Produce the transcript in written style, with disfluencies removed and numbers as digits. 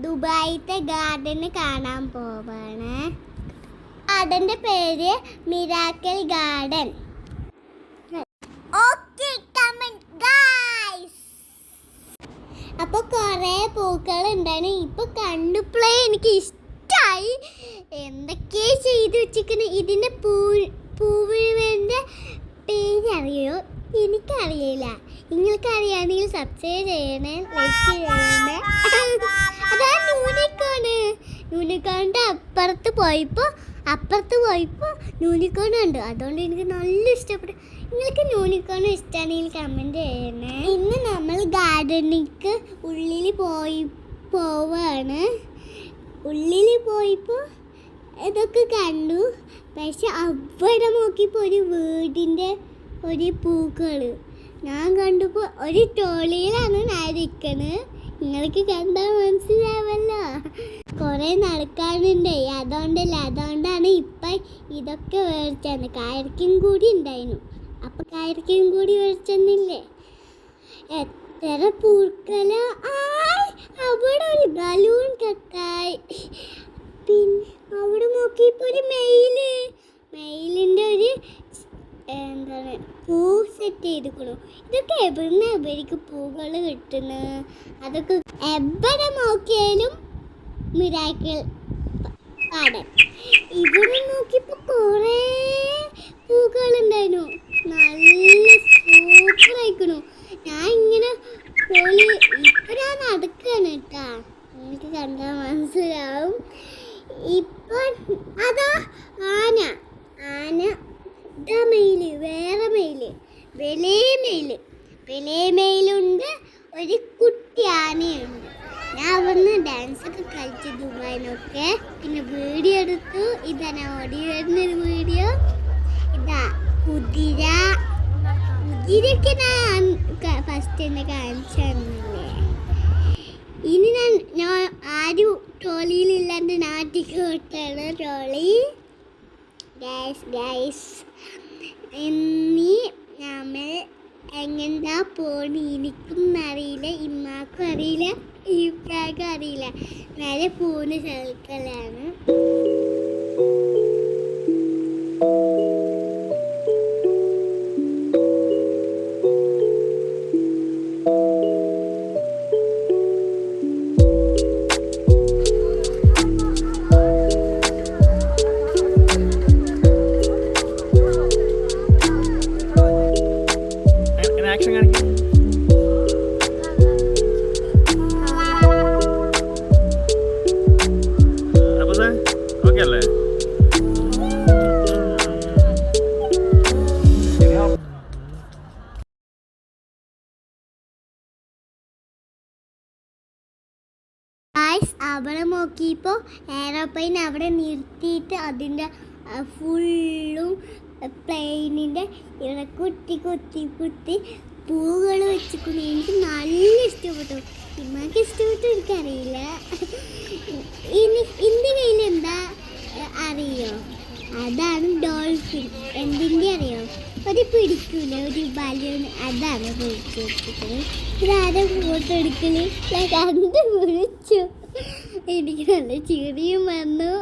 ദുബായിത്തെ ഗാർഡന് കാണാൻ പോവാണ്. ഗാർഡന്റെ പേര് miracle garden. Okay, comment guys. അപ്പോൾ കുറേ പൂക്കൾ ഉണ്ടായിരുന്നു. ഇപ്പൊ കണ്ടപ്പോഴേ എനിക്ക് ഇഷ്ടമായി. എന്തൊക്കെയാ ചെയ്ത് വെച്ചിരിക്കുന്നത്. ഇതിന്റെ പൂവിന്റെ പേരറിയോ? എനിക്കറിയില്ല. നിങ്ങൾക്ക് അറിയാമെങ്കിൽ സബ്സ്ക്രൈബ് ചെയ്യണേ, ലൈക്ക് ചെയ്യണേ. അതാ യൂണിക്കോണിന്റെ അപ്പുറത്ത് പോയപ്പോൾ യൂണിക്കോൺ ഉണ്ട്. അതുകൊണ്ട് എനിക്ക് നല്ല ഇഷ്ടപ്പെട്ടു. നിങ്ങൾക്ക് യൂണിക്കോൺ ഇഷ്ടമാണെങ്കിൽ കമൻറ്റ് ചെയ്യണേ. ഇന്ന് നമ്മൾ ഗാർഡനിക്ക് ഉള്ളിൽ പോവാണ്. ഉള്ളിൽ പോയപ്പോൾ ഇതൊക്കെ കണ്ടു. പക്ഷെ അവിടെ നോക്കിയപ്പോൾ ഒരു വീടിൻ്റെ ഒരു പൂക്കൾ ഞാൻ കണ്ടപ്പോൾ ഒരു ടോളിയിലാണ് ഞാൻ ഇരിക്കണത്. നിങ്ങൾക്ക് കണ്ടാൽ മനസ്സിലാവല്ലോ. കുറേ നടക്കാനുണ്ട്. അതുകൊണ്ടാണ് ഇപ്പം ഇതൊക്കെ മേടിച്ചത്. കയറിക്കും കൂടി ഉണ്ടായിരുന്നു. അപ്പം കയറിക്കും കൂടി മേടിച്ചെന്നില്ലേ. എത്ര പൂക്കള. അവിടെ ഒരു ബലൂൺ കെട്ടായി. പിന്നെ അവിടെ നോക്കിയപ്പോൾ ഒരു മെയിലിൻ്റെ ഒരു എന്താണ് പൂ സെറ്റ് ചെയ്തിരിക്കണു. ഇതൊക്കെ എവിടുന്ന് പൂക്കൾ കിട്ടുന്നത്? അതൊക്കെ എവിടെ നോക്കിയാലും മിറാക്കിൾ ഗാർഡൻ. ഇവിടെ നോക്കിയപ്പോൾ കുറേ പൂക്കളുണ്ടായിരുന്നു. നല്ല സൂപ്പറായിക്കണു. ഞാൻ ഇങ്ങനെ ഇപ്പം ഞാൻ നടക്കുകയാണ് കേട്ടാ. എനിക്ക് കണ്ടാൽ മനസ്സിലാവും. ഇപ്പം അതാ ആന മെയില്, വേറെ വലിയ മെയിലുണ്ട്, ഒരു കുട്ടി ആനയുണ്ട്. ഞാൻ അവിടുന്ന് ഡാൻസൊക്കെ കളിച്ചു ദുബായിനൊക്കെ. പിന്നെ വീഡിയോ എടുത്തു. ഇതാണ് ഓടി വരുന്നൊരു വീഡിയോ. ഇതാ കുതിരയൊക്കെ ഞാൻ ഫസ്റ്റ് തന്നെ കാണിച്ചു തന്നില്ലേ. ഇനി ഞാൻ ആരും ട്രോളിയിലില്ലാണ്ട് നാട്ടിക്ക് വിട്ടാണ് ട്രോളി. ഗൈസ് ഇനി നമ്മൾ എങ്ങനെന്താ പോണി എനിക്കും അറിയില്ല, ഇമ്മാക്കും അറിയില്ല, ഇപ്പാക്കും അറിയില്ല. നേരെ പോകുന്ന സ്ഥലത്തിലാണ്. അവിടെ നോക്കിയപ്പോൾ എയറോപ്ലെയിൻ അവിടെ നിർത്തിയിട്ട് അതിൻ്റെ ഫുള്ളും പ്ലെയിനിൻ്റെ ഇവിടെ കുത്തി പൂവുകൾ വെച്ചിട്ടുണ്ട്. എനിക്ക് നല്ല ഇഷ്ടപ്പെട്ടു. ഇമ്മക്ക് ഇഷ്ടപ്പെട്ടു എനിക്കറിയില്ല. എൻ്റെ കയ്യിൽ എന്താ അറിയോ? അതാണ് ഡോൾഫിൻ. എന്തിൻ്റെ അറിയോ? ഒരു പിടിക്കൂല, ഒരു ബലൂൺ. അതാണ് പിടിച്ചു വെച്ചിട്ട്. ഇതാരും ഫോട്ടോ എടുക്കല്. കണ്ട് വിളിച്ചു. എനിക്ക് നല്ല ചിരിയും വന്നു.